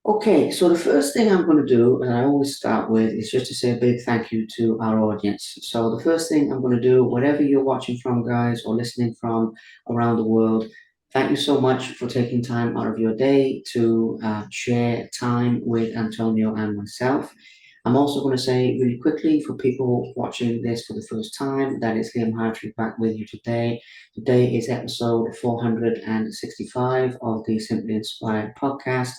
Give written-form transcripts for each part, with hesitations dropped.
Okay, so the first thing I'm going to do, and I always start with, is just to say a big thank you to our audience. So the first thing I'm going to do, wherever you're watching from, guys, or listening from around the world, thank you so much for taking time out of your day to share time with Antonio and myself. I'm also going to say really quickly for people watching this for the first time that it's Liam Hartree back with you today. Today is episode 465 of the Simply Inspired podcast.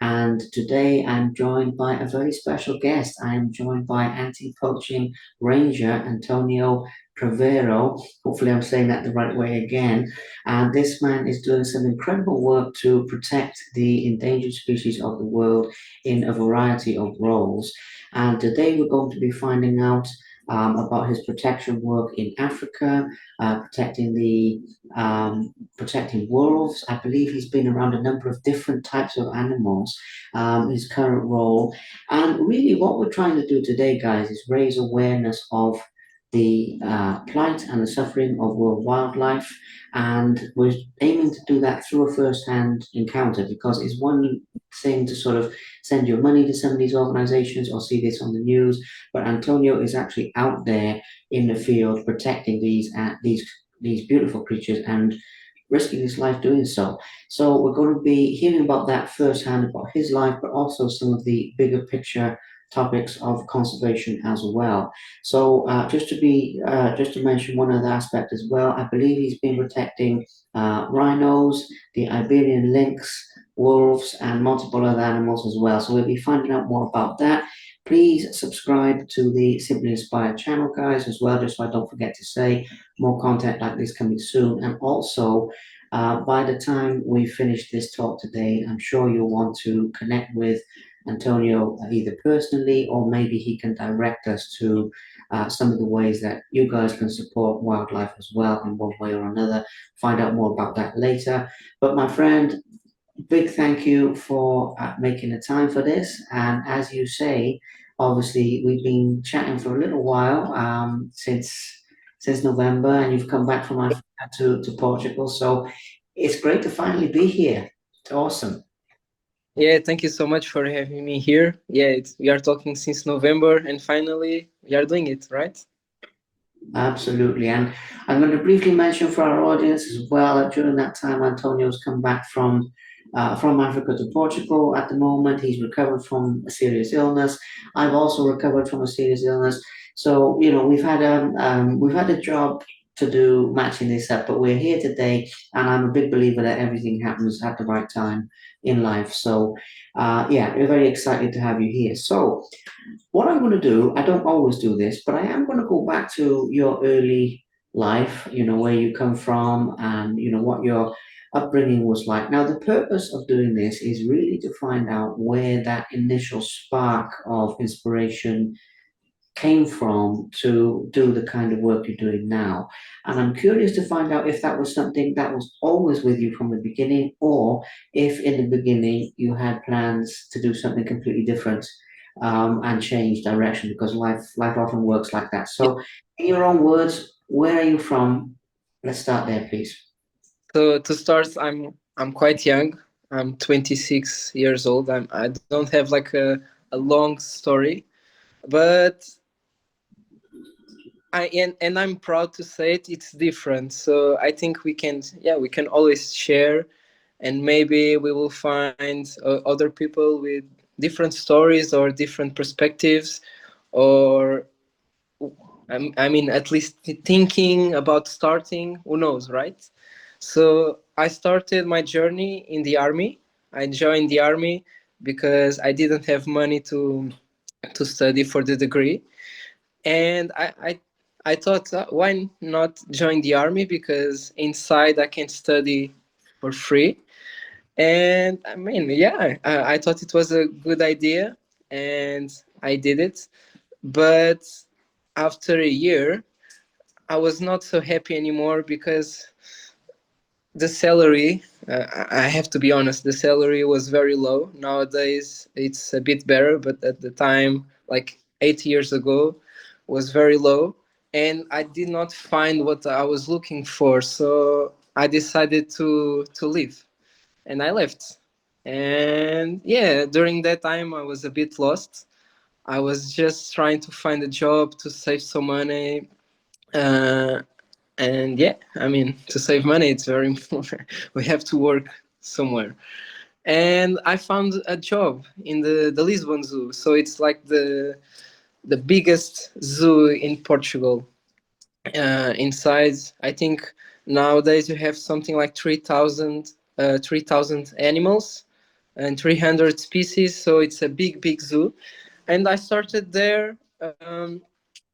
And today I'm joined by a very special guest. I am joined by anti-poaching ranger Antonio Craveiro. Hopefully, I'm saying that the right way again. And this man is doing some incredible work to protect the endangered species of the world in a variety of roles. And today we're going to be finding out about his protection work in Africa, protecting the protecting wolves. I believe he's been around a number of different types of animals, his current role. And really, what we're trying to do today, guys, is raise awareness of the plight and the suffering of world wildlife. And we're aiming to do that through a first hand encounter because it's one thing to sort of send your money to some of these organizations or see this on the news, but Antonio is actually out there in the field protecting these beautiful creatures and risking his life doing so. So we're going to be hearing about that firsthand about his life, but also some of the bigger picture topics of conservation as well. So just to mention one other aspect as well, I believe he's been protecting rhinos, the Iberian lynx, wolves, and multiple other animals as well. So we'll be finding out more about that. Please subscribe to the Simply Inspired channel, guys, as well, just so I don't forget to say more content like this coming soon. And also, by the time we finish this talk today, I'm sure you'll want to connect with Antonio either personally or maybe he can direct us to some of the ways that you guys can support wildlife as well in one way or another. Find out more about that later. But my friend, big thank you for making the time for this. And as you say, obviously we've been chatting for a little while since November, and you've come back from Africa to Portugal. So it's great to finally be here. It's awesome. Yeah, thank you so much for having me here. Yeah, we are talking since November, and finally we are doing it, right? Absolutely. And I'm going to briefly mention for our audience as well that during that time, Antonio's come back from Africa to Portugal. At the moment, he's recovered from a serious illness. I've also recovered from a serious illness. So, we've had a job to do matching this up, but we're here today, and I'm a big believer that everything happens at the right time in life. So, yeah, we're very excited to have you here. So, what I'm going to do, I don't always do this, but I am going to go back to your early life, where you come from and, what your upbringing was like. Now, the purpose of doing this is really to find out where that initial spark of inspiration came from to do the kind of work you're doing now. And I'm curious to find out if that was something that was always with you from the beginning, or if in the beginning you had plans to do something completely different and change direction because life often works like that. So, in your own words, where are you from? Let's start there, please. So to start, I'm quite young. I'm 26 years old. I don't have like a long story, but and I'm proud to say it. It's different. So I think we can always share, and maybe we will find other people with different stories or different perspectives, or I mean, at least thinking about starting. Who knows, right? So I started my journey in the army. I joined the army because I didn't have money to study for the degree, and I thought, why not join the army? Because inside I can study for free. And I mean, yeah, I thought it was a good idea, and I did it. But after a year, I was not so happy anymore because the salary, I have to be honest, the salary was very low. Nowadays, it's a bit better, but at the time, like 8 years ago, was very low. And I did not find what I was looking for. So I decided to leave, and I left. And And yeah, during that time I was a bit lost. I was just trying to find a job to save some money. uh, and yeah, I mean, to save money it's very important. We have to work somewhere. And I found a job in the Lisbon Zoo. So it's like the biggest zoo in Portugal. Inside, I think nowadays you have something like 3,000 animals and 300 species. So it's a big zoo. And I started there,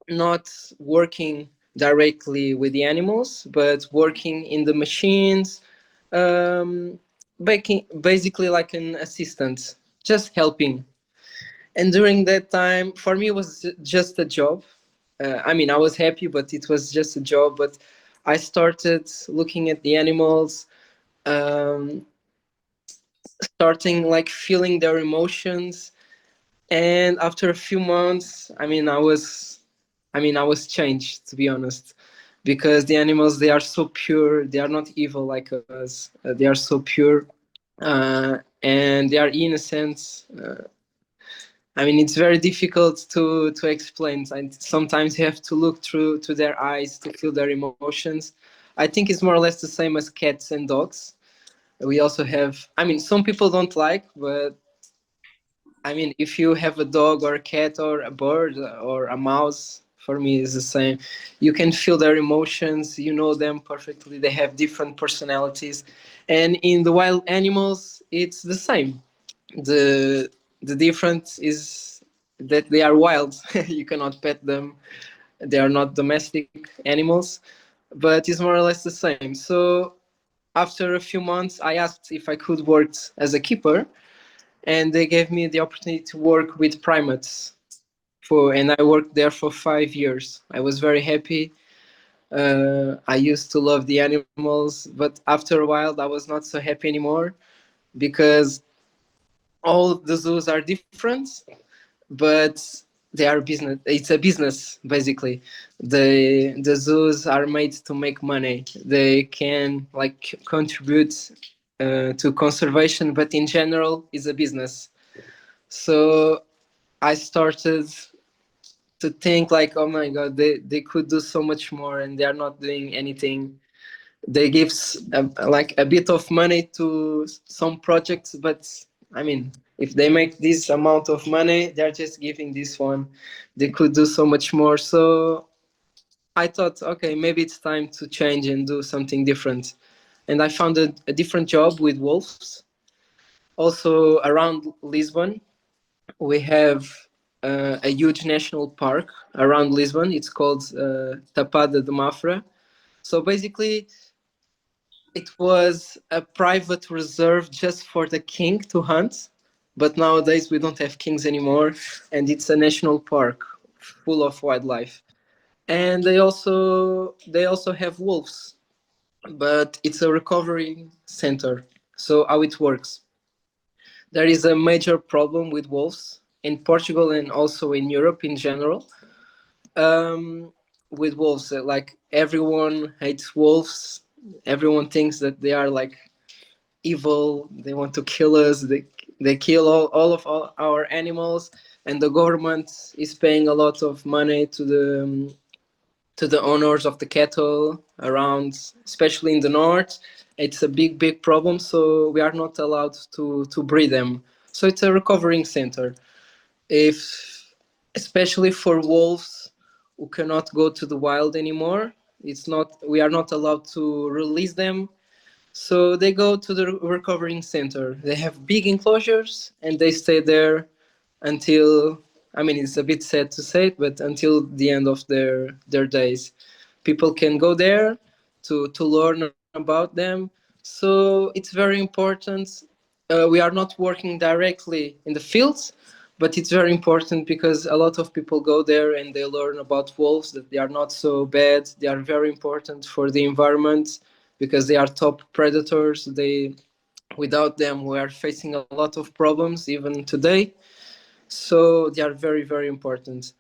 not working directly with the animals, but working in the machines, basically like an assistant, just helping. And during that time, for me, it was just a job. I mean, I was happy, but it was just a job. But I started looking at the animals, um, starting like feeling their emotions. And after a few months, I was changed, to be honest, because the animals, they are so pure. They are not evil like us. They are so pure, and they are innocent. It's very difficult to explain. And sometimes you have to look through to their eyes to feel their emotions. I think it's more or less the same as cats and dogs. We also have. Some people don't like, but if you have a dog or a cat or a bird or a mouse, for me it's the same. You can feel their emotions. You know them perfectly. They have different personalities, and in the wild animals, it's the same. The difference is that they are wild. You cannot pet them. They are not domestic animals, but it's more or less the same. So after a few months, I asked if I could work as a keeper, and they gave me the opportunity to work with primates. And I worked there for 5 years. I was very happy. I used to love the animals, but after a while, I was not so happy anymore because all the zoos are different, but they are business. It's a business basically. The zoos are made to make money. They can like contribute to conservation, but in general, it's a business. So I started to think like, oh my god, they could do so much more, and they are not doing anything. They give like a bit of money to some projects, but if they make this amount of money, they're just giving this one. They could do so much more. So I thought, okay, maybe it's time to change and do something different. And I found a different job with wolves. Also around Lisbon, we have a huge national park around Lisbon. It's called Tapada de Mafra. So basically, it was a private reserve just for the king to hunt, but nowadays we don't have kings anymore, and it's a national park full of wildlife. And they also have wolves, but it's a recovery center. So how it works? There is a major problem with wolves in Portugal and also in Europe in general. Um, with wolves, like everyone hates wolves. Everyone thinks that they are like evil. They want to kill us. They kill all our animals, and the government is paying a lot of money to the owners of the cattle around, especially in the north. It's a big problem. So we are not allowed to breed them. So it's a recovering center. If especially for wolves who cannot go to the wild anymore, it's not we are not allowed to release them, so they go to the recovering center. They have big enclosures and they stay there until, it's a bit sad to say it, but until the end of their days. People can go there to learn about them. So it's very important. We are not working directly in the fields, but it's very important because a lot of people go there and they learn about wolves, that they are not so bad. They are very important for the environment because they are top predators. Without them, we are facing a lot of problems even today. So they are very important.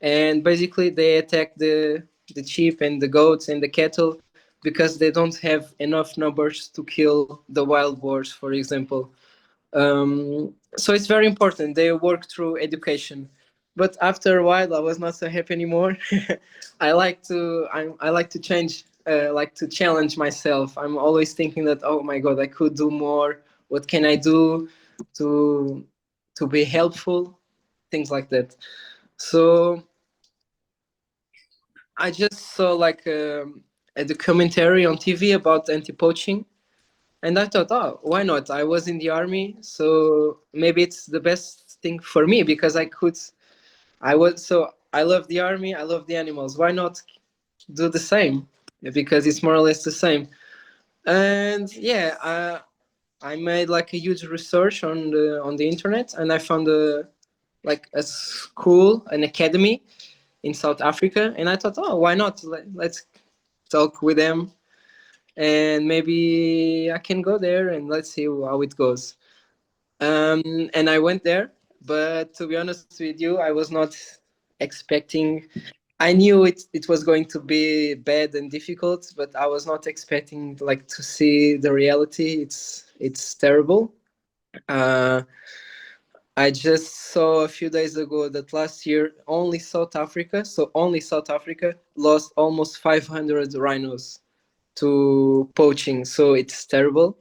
And basically, they attack the sheep and the goats and the cattle because they don't have enough numbers to kill the wild boars, for example. So it's very important. They work through education. But after a while, I was not so happy anymore. I like to change, like to challenge myself. I'm always thinking that, oh my god, I could do more. What can I do to to be helpful? Things like that. So I just saw like a documentary on TV about anti-poaching, and I thought, oh, why not? I was in the army, so maybe it's the best thing for me because I could. I was so I love the army. I love the animals. Why not do the same? Because it's more or less the same. And yeah, I made like a huge research on the internet, and I found a like a school, an academy in South Africa, and I thought, oh, why not? Let's talk with them, and maybe I can go there, and let's see how it goes. And I went there, but to be honest with you, I was not expecting. I knew it was going to be bad and difficult, but I was not expecting like to see the reality. It's terrible. Uh, I just saw a few days ago that last year only South Africa, so only South Africa, lost almost 500 rhinos to poaching. So it's terrible.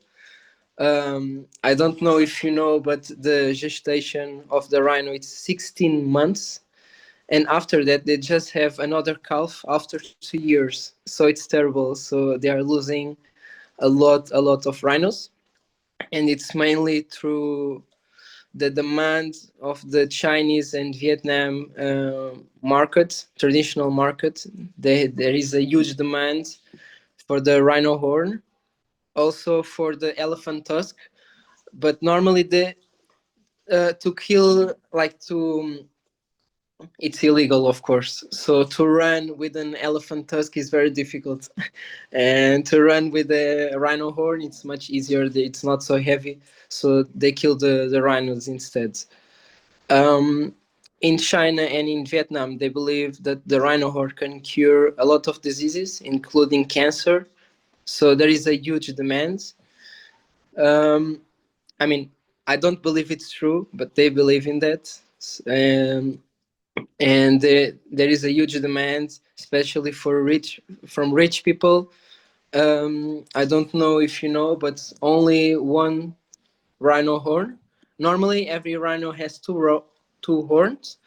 I don't know if you know, but the gestation of the rhino it's 16 months, and after that they just have another calf after 2 years. So it's terrible. So they are losing a lot of rhinos, and it's mainly through the demand of the Chinese and Vietnam market, traditional market. There is a huge demand for the rhino horn, also for the elephant tusk. But normally the to kill like to it's illegal, of course. So to run with an elephant tusk is very difficult, and to run with a rhino horn it's much easier. It's not so heavy, so they kill the rhinos instead. Um, in China and in Vietnam, they believe that the rhino horn can cure a lot of diseases, including cancer. So there is a huge demand. Um, I mean, I don't believe it's true, but they believe in that. And there is a huge demand, especially for rich people. I don't know if you know, but only one rhino horn. Normally, every rhino has two horns,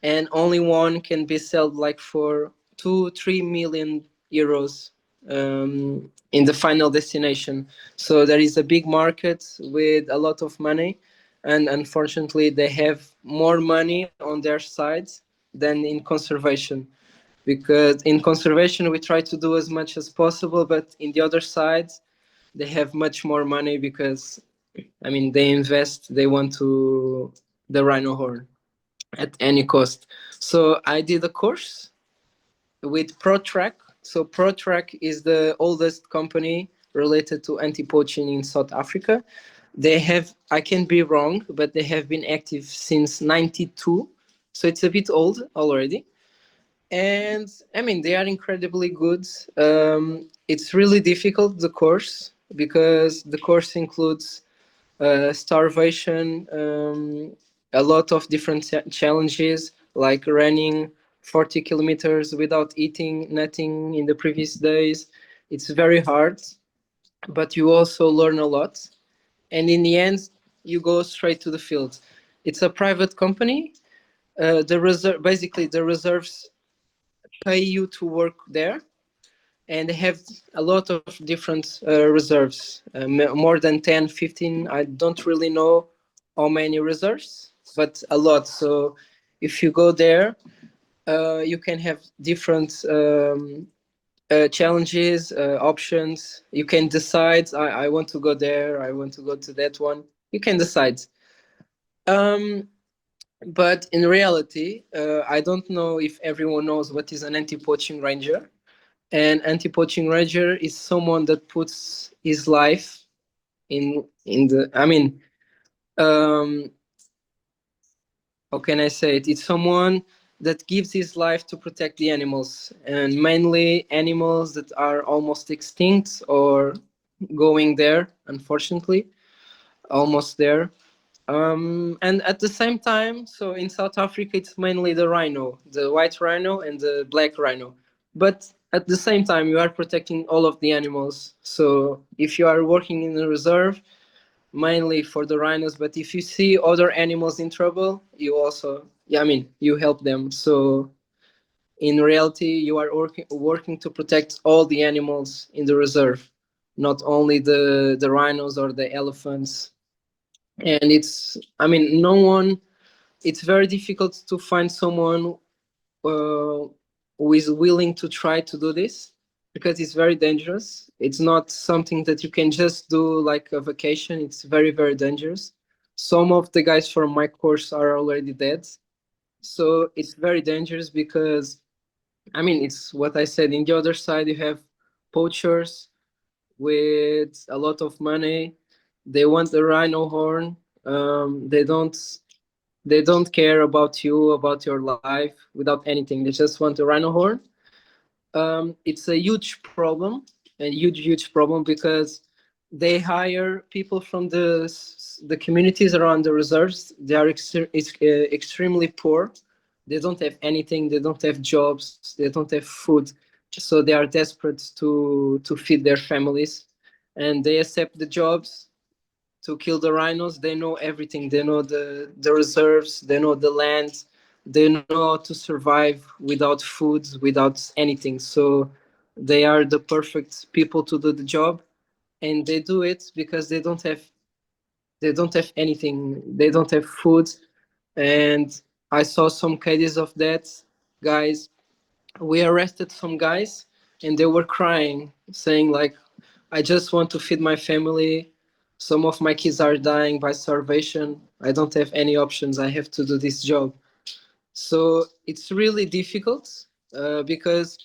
and only one can be sold like for 2-3 million euros in the final destination. So there is a big market with a lot of money, and unfortunately they have more money on their side than in conservation, because in conservation we try to do as much as possible, but in the other side they have much more money because I mean they invest, they want to the rhino horn at any cost. So I did a course with ProTrack. So ProTrack is the oldest company related to anti-poaching in South Africa. They have, I can be wrong, but they have been active since 92. So it's a bit old already. And I mean, they are incredibly good. It's really difficult, the course, because the course includes starvation, a lot of different challenges like running 40 kilometers without eating nothing in the previous days. It's very hard, but you also learn a lot. And in the end, you go straight to the field. It's a private company. Basically, the reserves pay you to work there, and they have a lot of different reserves, more than 10, 15. I don't really know how many reserves, but a lot. So if you go there, you can have different challenges, options. You can decide, I want to go there, I want to go to that one. You can decide. Um, but in reality, I don't know if everyone knows what is an anti-poaching ranger. An anti-poaching ranger is someone that puts his life in the. I mean, um, how can I say it? It's someone that gives his life to protect the animals, and mainly animals that are almost extinct or going there, unfortunately. almost there. And at the same time, so in South Africa, it's mainly the rhino, the white rhino and the black rhino. But at the same time, you are protecting all of the animals. So if you are working in a reserve, mainly for the rhinos, but if you see other animals in trouble, you also, yeah, I mean, you help them. So in reality, you are working to protect all the animals in the reserve, not only the rhinos or the elephants. And it's, I mean, no one, it's very difficult to find someone uh, who is willing to try to do this because it's very dangerous. It's not something that you can just do like a vacation. It's very, very dangerous. Some of the guys from my course are already dead. So it's very dangerous because, I mean, it's what I said. In the other side, you have poachers with a lot of money. They want the rhino horn. They don't care about you, about your life, without anything. They just want the rhino horn. It's a huge problem, a huge problem because they hire people from the communities around the reserves. They are extremely poor. They don't have anything. They don't have jobs. They don't have food, so they are desperate to feed their families, and they accept the jobs to kill the rhinos. They know everything. They know the reserves. They know the land. They know how to survive without food, without anything. So they are the perfect people to do the job, and they do it because they don't have anything. They don't have food, and I saw some cases of that. Guys, we arrested some guys, and they were crying, saying like, I just want to feed my family. Some of my kids are dying by starvation. I don't have any options. I have to do this job. So it's really difficult because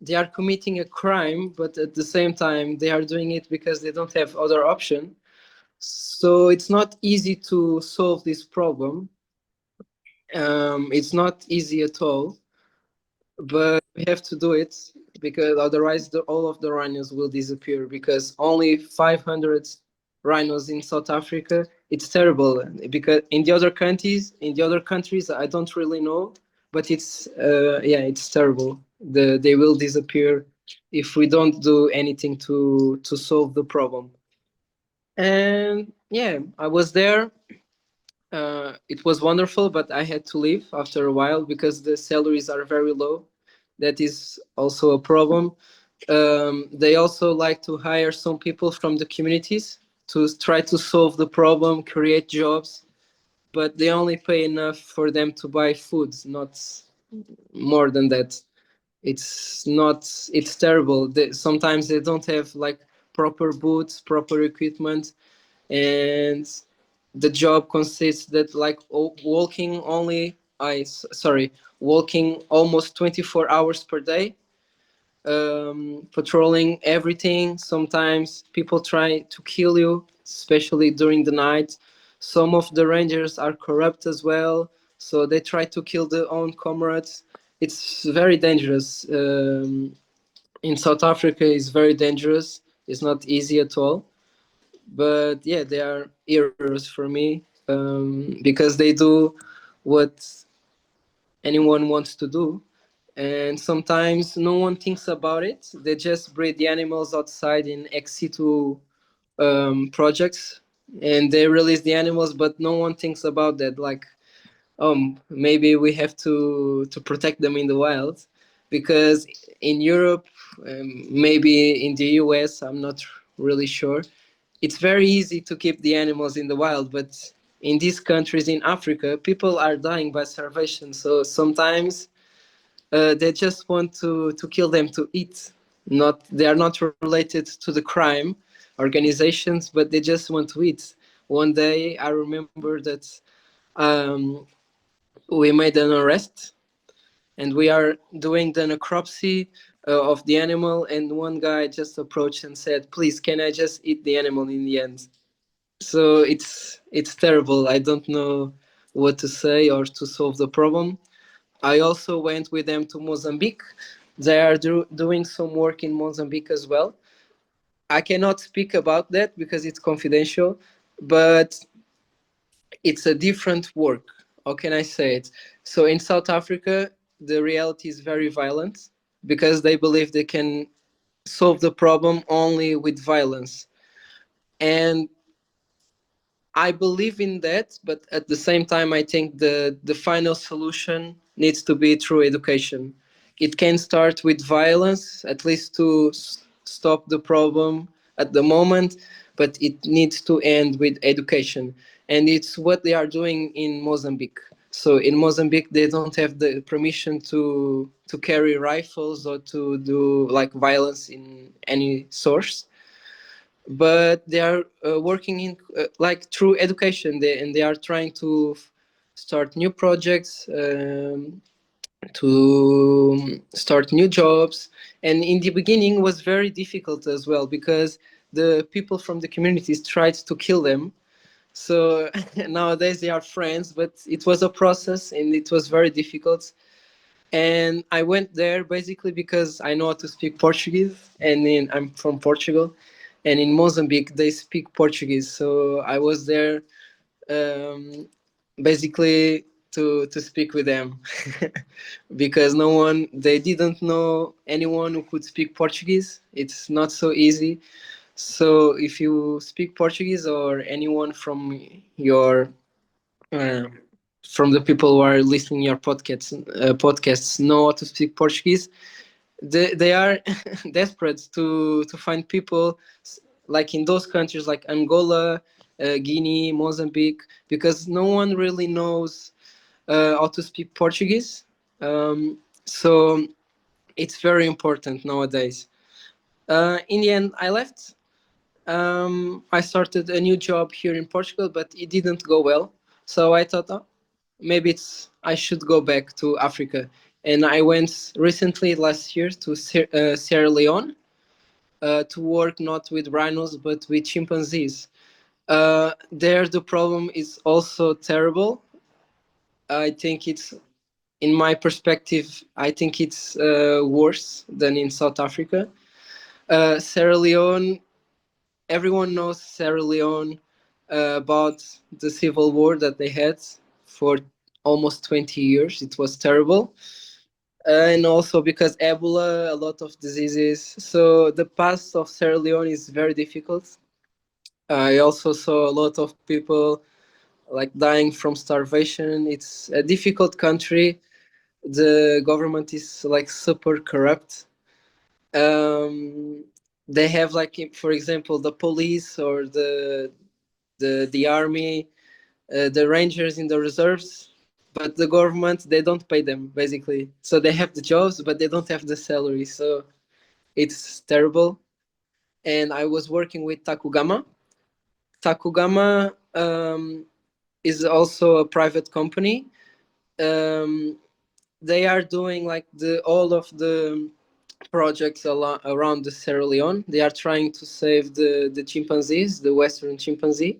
they are committing a crime, but at the same time they are doing it because they don't have other option. So it's not easy to solve this problem. It's not easy at all, but we have to do it because otherwise all of the rhinos will disappear because only 500 rhinos in South Africa. It's terrible because in the other countries I don't really know, but it's yeah, it's terrible. They will disappear if we don't do anything to solve the problem. And yeah, I was there. It was wonderful, but I had to leave after a while because the salaries are very low. That is also a problem. They also like to hire some people from the communities to try to solve the problem, create jobs, but they only pay enough for them to buy food, not more than that. It's not. It's terrible. Sometimes they don't have like proper boots, proper equipment, and the job consists that like walking only sorry, walking almost 24 hours per day, patrolling everything. Sometimes people try to kill you, especially during the night. Some of the rangers are corrupt as well, so they try to kill their own comrades. It's very dangerous. In South Africa is very dangerous. It's not easy at all, but yeah, they are heroes for me, because they do what anyone wants to do, and sometimes no one thinks about it. They just breed the animals outside in ex situ projects, and they release the animals, but no one thinks about that. Like, maybe we have to protect them in the wild, because in Europe, maybe in the US, I'm not really sure, it's very easy to keep the animals in the wild, but in these countries in Africa, people are dying by starvation. So sometimes they just want to kill them to eat. Not They are not related to the crime organizations, but they just want to eat. One day, I remember that um, we made an arrest, and we are doing the necropsy of the animal, and one guy just approached and said, "Please, can I just eat the animal in the end?" So it's terrible. I don't know what to say or to solve the problem. I also went with them to Mozambique. They are doing some work in Mozambique as well. I cannot speak about that because it's confidential, but it's a different work. How can I say it? So in South Africa, the reality is very violent because they believe they can solve the problem only with violence. And I believe in that, but at the same time, I think the final solution needs to be through education. It can start with violence, at least to stop the problem at the moment, but it needs to end with education. And it's what they are doing in Mozambique. So in Mozambique, they don't have the permission to carry rifles or to do like violence in any source, but they are working in like through education, and they are trying to start new projects, to start new jobs. And in the beginning was very difficult as well because the people from the communities tried to kill them. So nowadays they are friends, but it was a process and it was very difficult. And I went there basically because I know how to speak Portuguese, and I'm from Portugal, and in Mozambique they speak Portuguese. So I was there, um, basically to speak with them, because no one they didn't know anyone who could speak Portuguese. It's not so easy. So if you speak Portuguese or anyone your uh, from the people who are listening your podcasts know how to speak Portuguese, they are desperate to find people like in those countries like Angola, Guinea, Mozambique, because no one really knows how to speak Portuguese. So it's very important nowadays. In the end, I left. I started a new job here in Portugal, but it didn't go well. So I thought, oh, maybe I should go back to Africa. And I went recently last year to Sierra Leone, to work not with rhinos but with chimpanzees. There, the problem is also terrible. I think it's, in my perspective, I think it's worse than in South Africa. Sierra Leone, everyone knows Sierra Leone, about the civil war that they had for almost 20 years. It was terrible. And also because Ebola, a lot of diseases. So the past of Sierra Leone is very difficult. I also saw a lot of people like dying from starvation. It's a difficult country. The government is like super corrupt. Um, they have like, for example, the police or the army, the rangers in the reserves, but the government they don't pay them basically. So they have the jobs, but they don't have the salary. So it's terrible. And I was working with Takugama. Takugama is also a private company. Um, they are doing like the all of the projects around the Sierra Leone. They are trying to save the chimpanzees, the Western chimpanzee.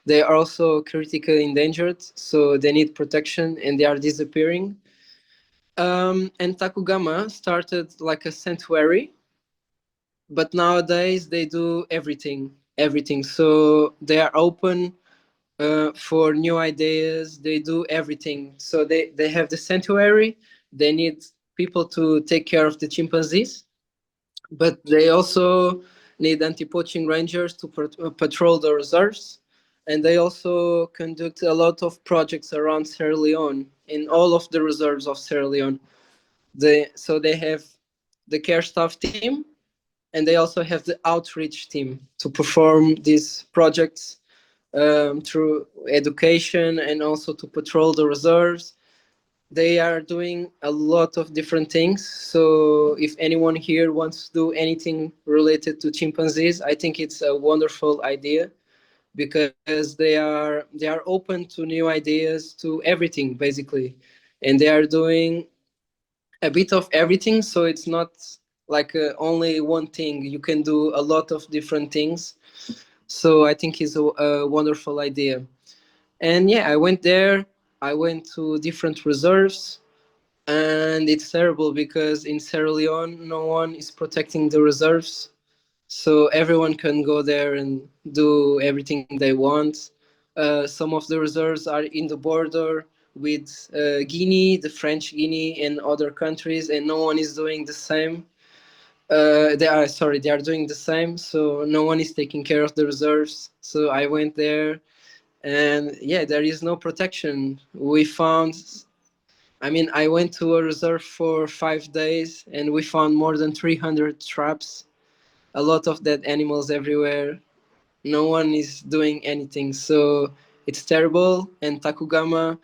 They are also critically endangered, so they need protection and they are disappearing. And Takugama started like a sanctuary, but nowadays they do everything. So they are open for new ideas. They do everything. So they have the sanctuary. They need people to take care of the chimpanzees, but they also need anti-poaching rangers to patrol the reserves. And they also conduct a lot of projects around Sierra Leone in all of the reserves of Sierra Leone. So they have the care staff team, and they also have the outreach team to perform these projects, through education and also to patrol the reserves. They are doing a lot of different things. So if anyone here wants to do anything related to chimpanzees, I think it's a wonderful idea because they are open to new ideas, to everything basically, and they are doing a bit of everything. So it's not like only one thing. You can do a lot of different things. So I think it's a wonderful idea. And yeah, I went there. I went to different reserves, and it's terrible because in Sierra Leone, no one is protecting the reserves. so everyone can go there and do everything they want. Some of the reserves are in the border with Guinea, the French Guinea, and other countries, and no one is doing the same. They are doing the same, so no one is taking care of the reserves. So I went there, and yeah, there is no protection. We found, I mean, I went to a reserve for 5 days, and we found more than 300 traps, a lot of dead animals everywhere. No one is doing anything, so it's terrible. And Takugama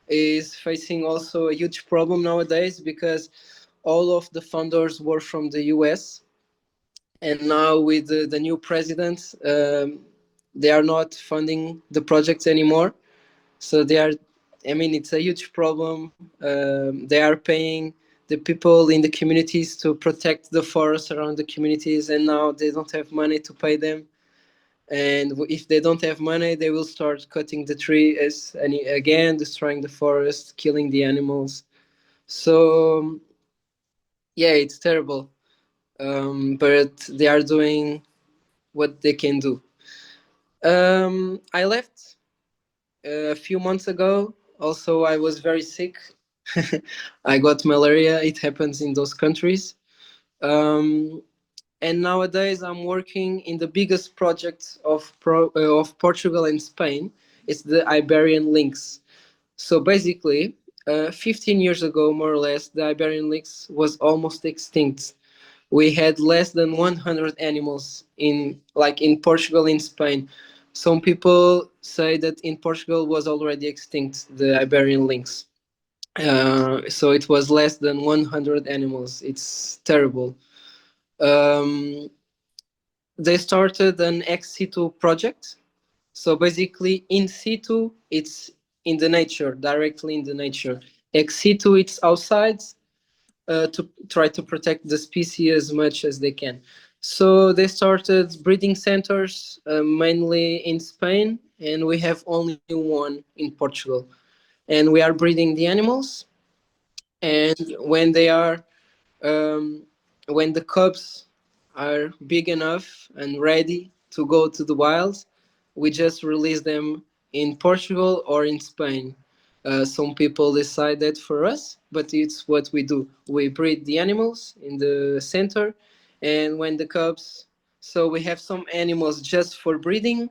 is facing also a huge problem nowadays because all of the funders were from the US, and now with the new president, they are not funding the projects anymore. So they are, I mean, it's a huge problem. They are paying the people in the communities to protect the forests around the communities, and now they don't have money to pay them. And if they don't have money, they will start cutting the trees and again destroying the forest, killing the animals. So yeah, it's terrible. But they are doing what they can do. I left a few months ago. Also, I was very sick. I got malaria. It happens in those countries. Um, and nowadays, I'm working in the biggest project of Portugal and Spain. It's the Iberian Lynx. So basically, 15 years ago, more or less, the Iberian lynx was almost extinct. We had less than 100 animals in Portugal, in Spain. Some people say that in Portugal was already extinct, the Iberian lynx. So it was less than 100 animals. It's terrible. Um, they started an ex situ project. So basically, in situ, it's in the nature, directly in the nature. Ex situ, it's outside, to try to protect the species as much as they can. So they started breeding centers, mainly in Spain, and we have only one in Portugal. And we are breeding the animals, and um, when the cubs are big enough and ready to go to the wild, we just release them in Portugal or in Spain. Some people decide that for us, but it's what we do. We breed the animals in the center, and when the cubs, so we have some animals just for breeding,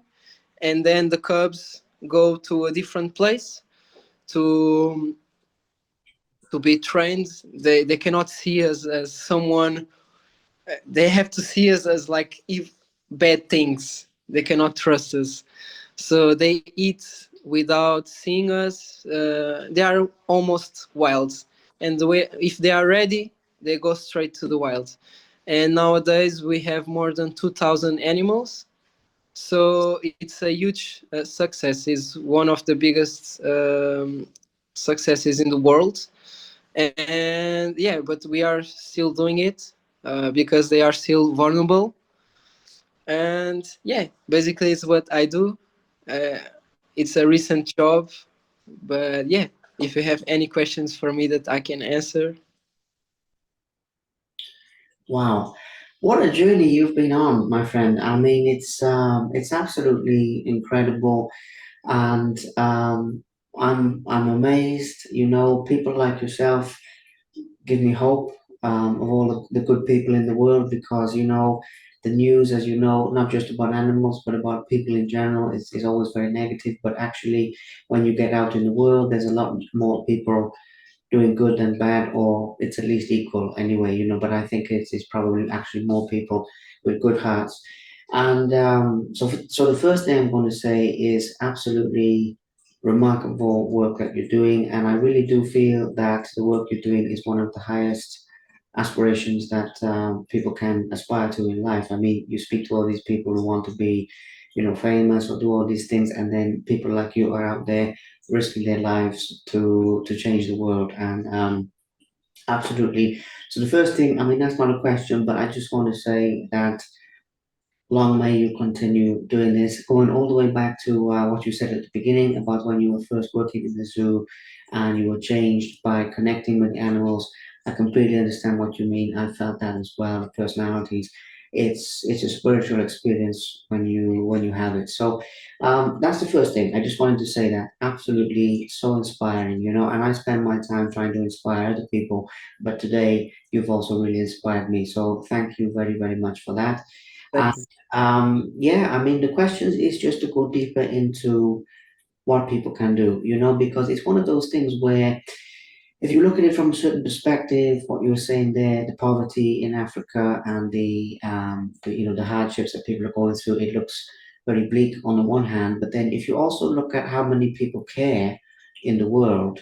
and then the cubs go to a different place to be trained. They cannot see us as someone. They have to see us as like if bad things. They cannot trust us, so they eat without seeing us. They are almost wild, and if they are ready, they go straight to the wild. And nowadays we have more than 2,000 animals, so it's a huge success. It's one of the biggest successes in the world. And yeah, but we are still doing it because they are still vulnerable. And yeah, basically it's what I do. uh, it's a recent job, but yeah, if you have any questions for me that I can answer. Wow, what a journey you've been on, my friend. I mean, it's absolutely incredible, and I'm amazed. You know, people like yourself give me hope, of all the good people in the world, because you know the news, as you know, not just about animals but about people in general, is always very negative. But actually, when you get out in the world, there's a lot more people doing good than bad, or it's at least equal anyway, you know. But I think it's probably actually more people with good hearts. And so the first thing I'm going to say is absolutely remarkable work that you're doing. And I really do feel that the work you're doing is one of the highest aspirations that people can aspire to in life. I mean, you speak to all these people who want to be, you know, famous or do all these things, and then people like you are out there risking their lives to change the world. And absolutely. So the first thing, I mean, that's not a question, but I just want to say that long may you continue doing this, going all the way back to what you said at the beginning about when you were first working in the zoo and you were changed by connecting with the animals. I completely understand what you mean. I felt that as well, the personalities. it's a spiritual experience when you have it. So that's the first thing. I just wanted to say that absolutely so inspiring, and I spend my time trying to inspire other people, but today you've also really inspired me. So thank you very, very much for that. And Thank you. yeah, I mean, the question is just to go deeper into what people can do, because it's one of those things where if you look at it from a certain perspective, what you were saying there, the poverty in Africa and the hardships that people are going through, it looks very bleak on the one hand. But then if you also look at how many people care in the world,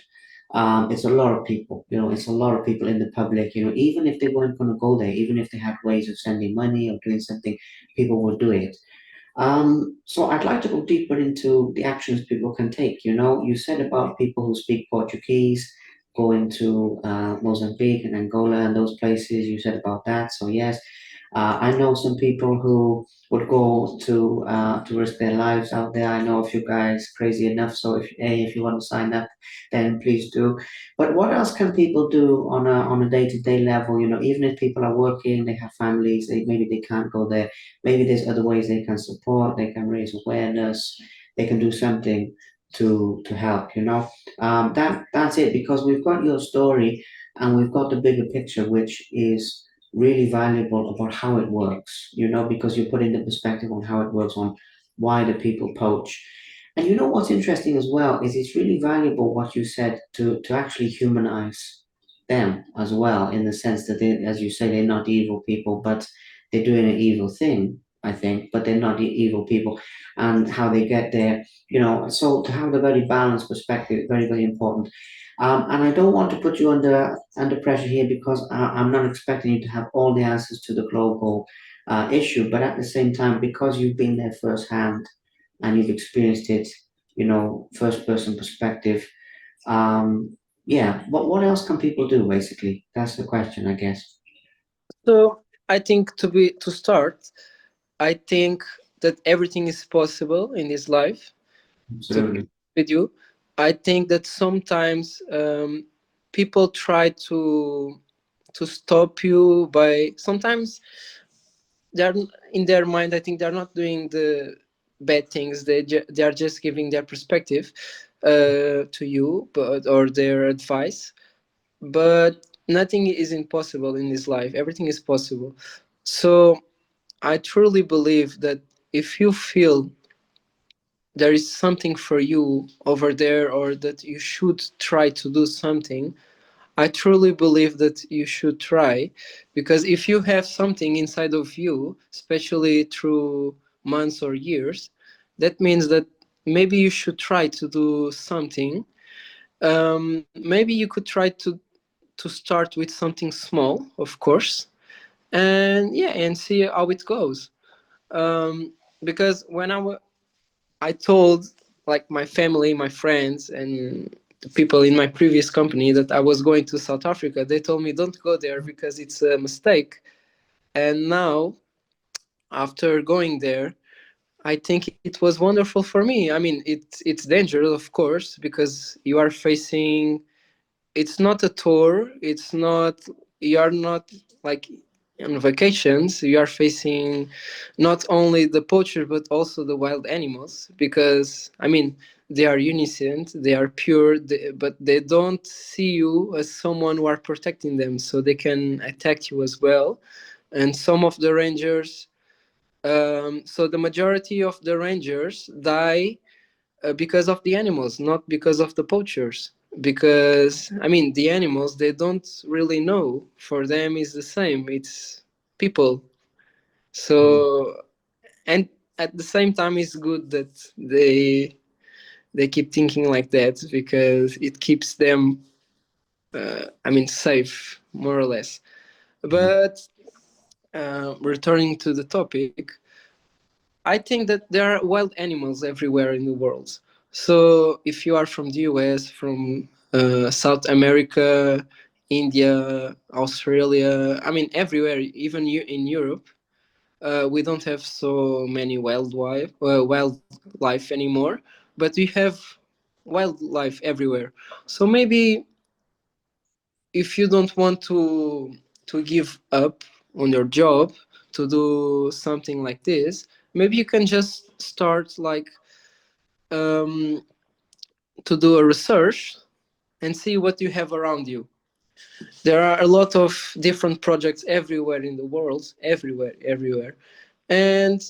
it's a lot of people. It's a lot of people in the public. Even if they weren't going to go there, even if they had ways of sending money or doing something, people would do it. So I'd like to go deeper into the actions people can take. You said about people who speak Portuguese going to Mozambique and Angola and those places. You said about that. So yes, I know some people who would go to risk their lives out there. I know a few guys crazy enough. So if you want to sign up, then please do. But what else can people do on a day-to-day level? Even if people are working, they have families, maybe they can't go there. Maybe there's other ways they can support, they can raise awareness, they can do something to help. That's it, because we've got your story and we've got the bigger picture, which is really valuable about how it works. Because you put in the perspective on how it works, on why the people poach. And what's interesting as well is it's really valuable what you said to actually humanize them as well, in the sense that they, as you say, they're not evil people, but they're doing an evil thing, I think, but they're not evil people. And how they get there, so to have the very balanced perspective, very, very important. And I don't want to put you under pressure here, because I'm not expecting you to have all the answers to the global issue, but at the same time, because you've been there firsthand and you've experienced it, first person perspective. Yeah, what else can people do, basically? That's the question, I guess. So I think to start, I think that everything is possible in this life. To be Absolutely. with you, I think that sometimes people try to stop you by sometimes they're in their mind. I think they're not doing the bad things. They are just giving their perspective to you, but or their advice. But nothing is impossible in this life. Everything is possible. So I truly believe that if you feel there is something for you over there, or that you should try to do something, I truly believe that you should try. Because if you have something inside of you, especially through months or years, that means that maybe you should try to do something. Maybe you could try to start with something small, of course, and yeah, and see how it goes. Because I told like my family, my friends, and the people in my previous company that I was going to South Africa. They told me don't go there because it's a mistake. And now, after going there, I think it was wonderful for me. I mean, it's dangerous, of course, because you are facing. It's not a tour. It's not. You are not like on vacations. You are facing not only the poacher but also the wild animals, because I mean they are innocent, they are pure, but they don't see you as someone who are protecting them, so they can attack you as well. And some of the rangers, so the majority of the rangers die because of the animals, not because of the poachers. Because I mean, the animals, they don't really know. For them, it's the same. It's people. So, and at the same time, it's good that they keep thinking like that, because it keeps them, I mean, safe more or less. But returning to the topic, I think that there are wild animals everywhere in the world. So if you are from the US, from South America, India, Australia, I mean everywhere, even in Europe, we don't have so many wildlife anymore, but we have wildlife everywhere. So maybe if you don't want to give up on your job, to do something like this, maybe you can just start like um, to do a research and see what you have around you. There are a lot of different projects everywhere in the world, everywhere, everywhere. And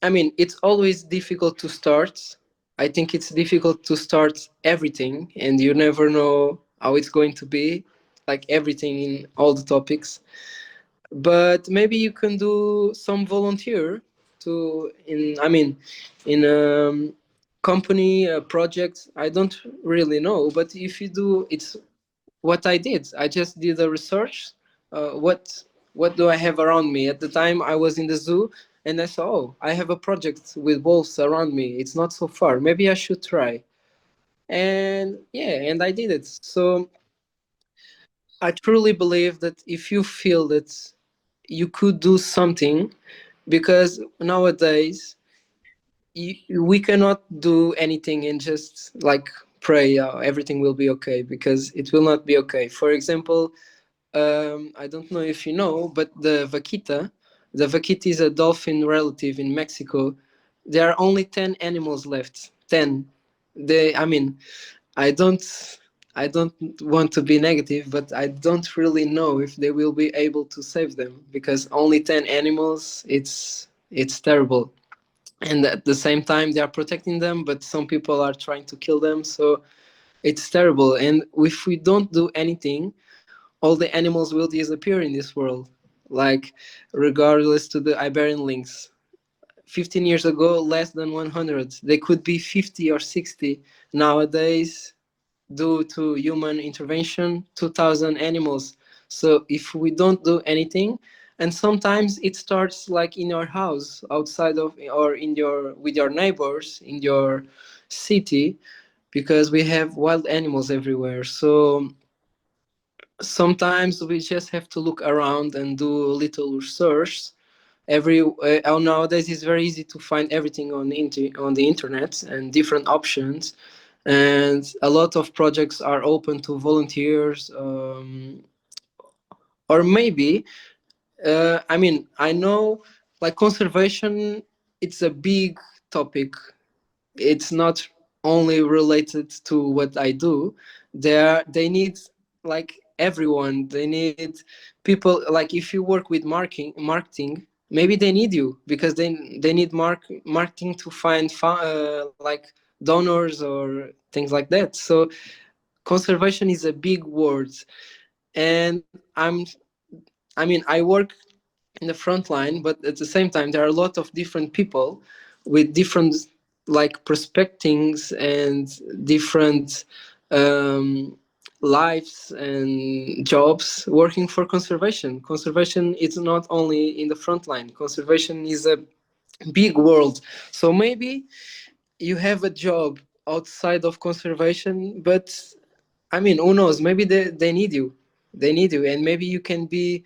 I mean, it's always difficult to start. I think it's difficult to start everything, and you never know how it's going to be, like everything in all the topics. But maybe you can do some volunteer to in I mean in a company project. I don't really know, but if you do, it's what I did. I just did a research. What do I have around me? At the time, I was in the zoo, and I saw, oh, I have a project with wolves around me. It's not so far. Maybe I should try. And yeah, and I did it. So I truly believe that if you feel that you could do something, because nowadays we cannot do anything and just like pray everything will be okay, because it will not be okay. For example, I don't know if you know, but the vaquita is a dolphin relative in Mexico. There are only 10 animals left. 10. I mean, I don't, I don't want to be negative, but I don't really know if they will be able to save them, because only 10 animals. It's terrible, and at the same time they are protecting them, but some people are trying to kill them. So it's terrible, and if we don't do anything, all the animals will disappear in this world. Like, regardless to the Iberian lynx, 15 years ago less than 100, they could be 50 or 60. Nowadays, due to human intervention, 2000 animals. So if we don't do anything, and sometimes it starts like in your house, outside of, or in your, with your neighbors in your city, because we have wild animals everywhere. So sometimes we just have to look around and do a little research. Nowadays it's very easy to find everything on on the internet and different options, and a lot of projects are open to volunteers. Or maybe I mean, I know, like, conservation, it's a big topic. It's not only related to what I do. They need, like, everyone. They need people. Like, if you work with marketing, maybe they need you, because they need marketing to find like donors or things like that. So conservation is a big word, and I mean, I work in the front line, but at the same time there are a lot of different people with different, like, perspectives and different um, lives and jobs working for conservation. Conservation is not only in the front line. Conservation is a big world. So maybe you have a job outside of conservation, but I mean, who knows, maybe they need you. They need you, and maybe you can be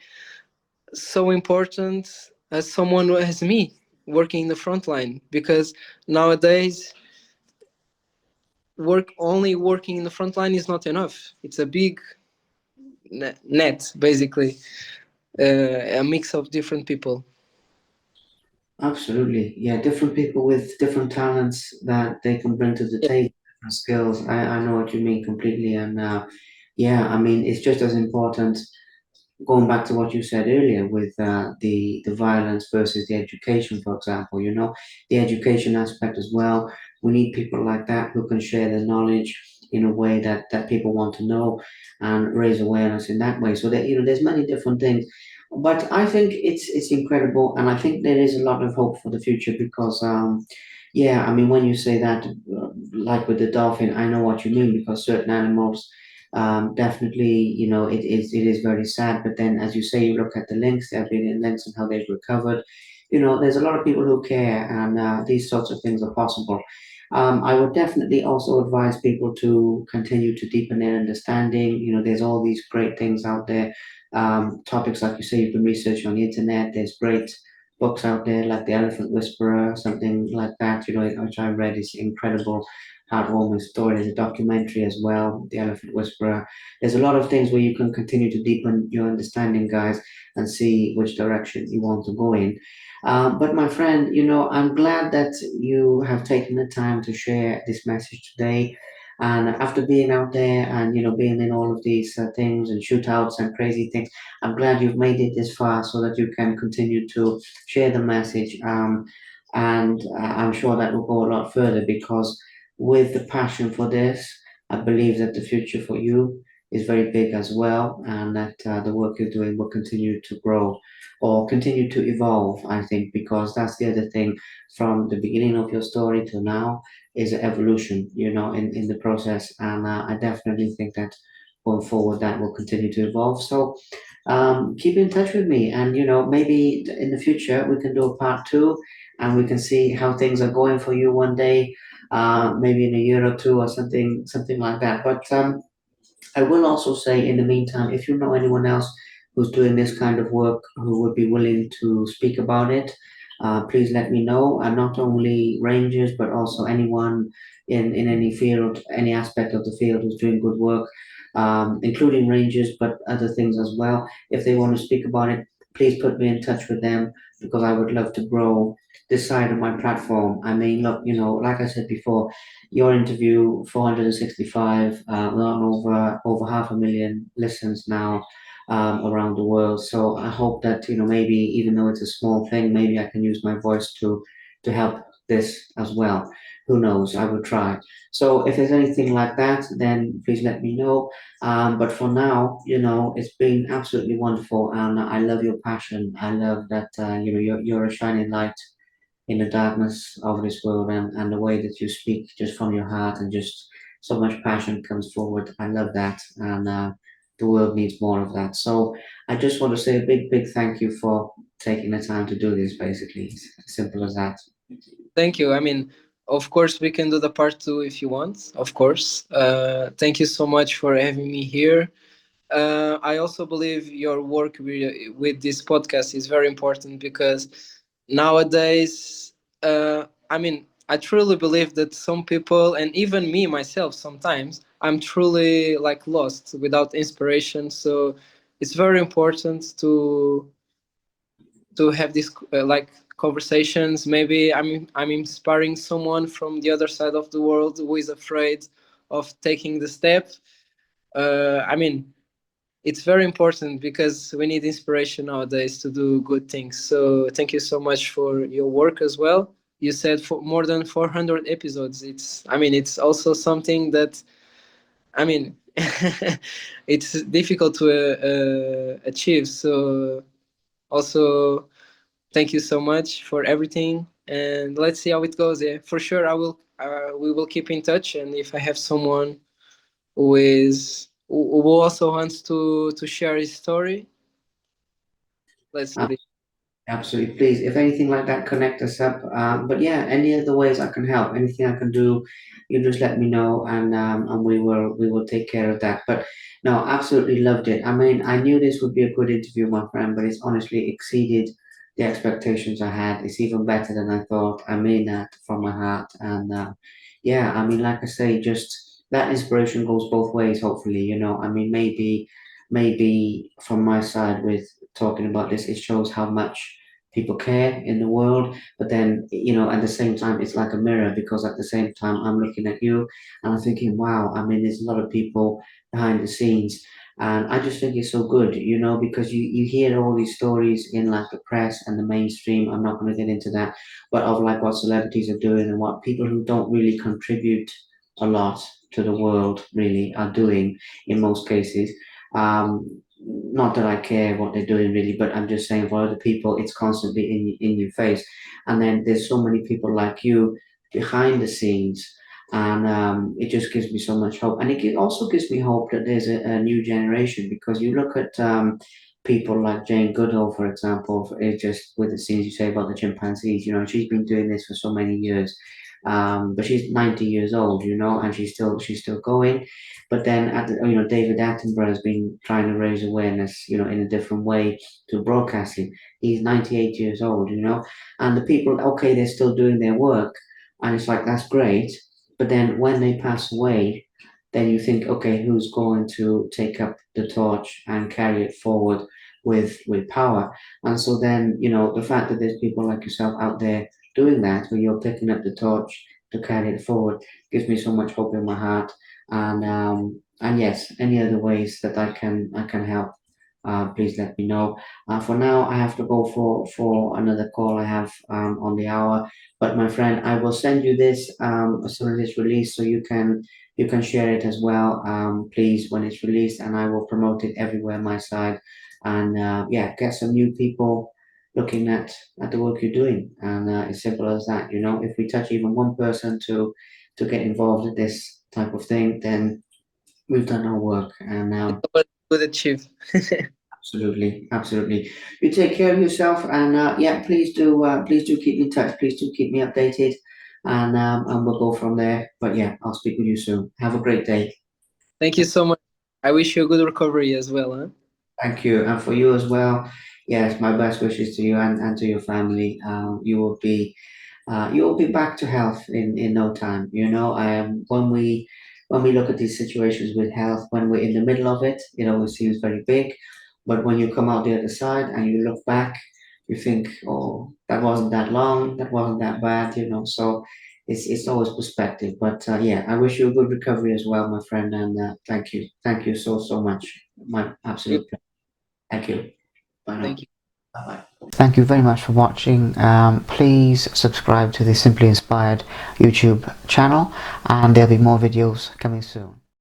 so important as someone as me, working in the front line, because nowadays working in the front line is not enough. It's a big net, basically, a mix of different people. Absolutely. Yeah, different people with different talents that they can bring to the Yeah, table, different skills. I know what you mean completely. And yeah, I mean, it's just as important, going back to what you said earlier with the violence versus the education, for example, the education aspect as well. We need people like that who can share their knowledge in a way that people want to know and raise awareness in that way. So that there's many different things. But I think it's incredible, and I think there is a lot of hope for the future because, yeah, I mean, when you say that, like with the dolphin, I know what you mean because certain animals definitely, it is very sad. But then, as you say, you look at the links, the Albanian links, and how they've recovered. There's a lot of people who care, and these sorts of things are possible. I would definitely also advise people to continue to deepen their understanding. There's all these great things out there, topics like you say you can research on the internet. There's great books out there like The Elephant Whisperer, something like that, which I read is incredible, heartwarming story. There's a documentary as well, The Elephant Whisperer. There's a lot of things where you can continue to deepen your understanding, guys, and see which direction you want to go in. But my friend, I'm glad that you have taken the time to share this message today. And after being out there and being in all of these things and shootouts and crazy things, I'm glad you've made it this far so that you can continue to share the message. And I'm sure that will go a lot further because with the passion for this, I believe that the future for you is very big as well, and that the work you're doing will continue to grow or continue to evolve. I think because that's the other thing from the beginning of your story to now is evolution, in the process, and I definitely think that going forward that will continue to evolve. So keep in touch with me, and maybe in the future we can do a part two, and we can see how things are going for you one day, maybe in a year or two or something like that. But I will also say, in the meantime, if you know anyone else who's doing this kind of work who would be willing to speak about it, please let me know. And not only rangers, but also anyone in any field, any aspect of the field who's doing good work, including rangers, but other things as well. If they want to speak about it, please put me in touch with them because I would love to grow this side of my platform. I mean, look, like I said before, your interview, 465, we're on over 500,000 listens now around the world. So I hope that maybe even though it's a small thing, maybe I can use my voice to help this as well. Who knows? I will try. So if there's anything like that, then please let me know. But for now, it's been absolutely wonderful, and I love your passion. I love that you're a shining light in the darkness of this world, and the way that you speak just from your heart and just so much passion comes forward. I love that, and the world needs more of that. So I just want to say a big thank you for taking the time to do this. Basically, it's as simple as that. Thank you. I mean, of course, we can do the part two if you want. Of course. Thank you so much for having me here. I also believe your work with this podcast is very important because nowadays, I mean, I truly believe that some people, and even me myself, sometimes I'm truly like lost without inspiration. So it's very important to have these like conversations. Maybe I'm inspiring someone from the other side of the world who is afraid of taking the step. I mean, it's very important because we need inspiration nowadays to do good things. So thank you so much for your work as well. You said for more than 400 episodes. I mean, it's also something that, I mean, it's difficult to achieve. So also, thank you so much for everything. And let's see how it goes. Yeah, for sure, I will. We will keep in touch. And if I have someone who also wants to share his story, let's do this. Absolutely, please. If anything like that, connect us up. But yeah, any other ways I can help, anything I can do, you just let me know, and we will take care of that. But no, absolutely loved it. I mean, I knew this would be a good interview, my friend, but it's honestly exceeded the expectations I had. It's even better than I thought. I mean that from my heart, and yeah, I mean, like I say, just that inspiration goes both ways. Hopefully, I mean, maybe from my side with talking about this, it shows how much people care in the world. But then, at the same time, it's like a mirror because at the same time, I'm looking at you and I'm thinking, wow, I mean, there's a lot of people behind the scenes. And I just think it's so good, because you hear all these stories in like the press and the mainstream. I'm not going to get into that, but of like what celebrities are doing and what people who don't really contribute a lot to the world really are doing in most cases. Not that I care what they're doing really, but I'm just saying for other people, it's constantly in your face. And then there's so many people like you behind the scenes, and it just gives me so much hope. And also gives me hope that there's a new generation because you look at people like Jane Goodall, for example, just with the scenes you say about the chimpanzees. She's been doing this for so many years, but she's 90 years old, and she's still going. But then, David Attenborough has been trying to raise awareness, in a different way to broadcasting. He's 98 years old, and the people, okay, they're still doing their work, and it's like that's great. But then when they pass away, then you think, okay, who's going to take up the torch and carry it forward with power? And so then, the fact that there's people like yourself out there doing that, where you're picking up the torch to carry it forward, gives me so much hope in my heart. And yes, any other ways that I can help, please let me know. For now, I have to go for another call I have on the hour. But my friend, I will send you this as soon as it's released, so you can share it as well, please, when it's released, and I will promote it everywhere my side. And yeah, get some new people looking at the work you're doing. And it's simple as that. If we touch even one person to get involved in this type of thing, then we've done our work. And What could achieve. absolutely, absolutely. You take care of yourself, and yeah, please do keep in touch. Please do keep me updated, and we'll go from there. But yeah, I'll speak with you soon. Have a great day. Thank you so much. I wish you a good recovery as well. Huh? Thank you, and for you as well. Yes, my best wishes to you and to your family. You will be back to health in no time. When we look at these situations with health, when we're in the middle of it, it always seems very big. But when you come out the other side and you look back, you think, oh, that wasn't that long, that wasn't that bad. So it's always perspective. But yeah, I wish you a good recovery as well, my friend, and thank you so much. My Good. absolute pleasure. Thank you. Bye now. Thank you. Bye bye. Thank you very much for watching. Please subscribe to the Simply Inspired YouTube channel, and there'll be more videos coming soon.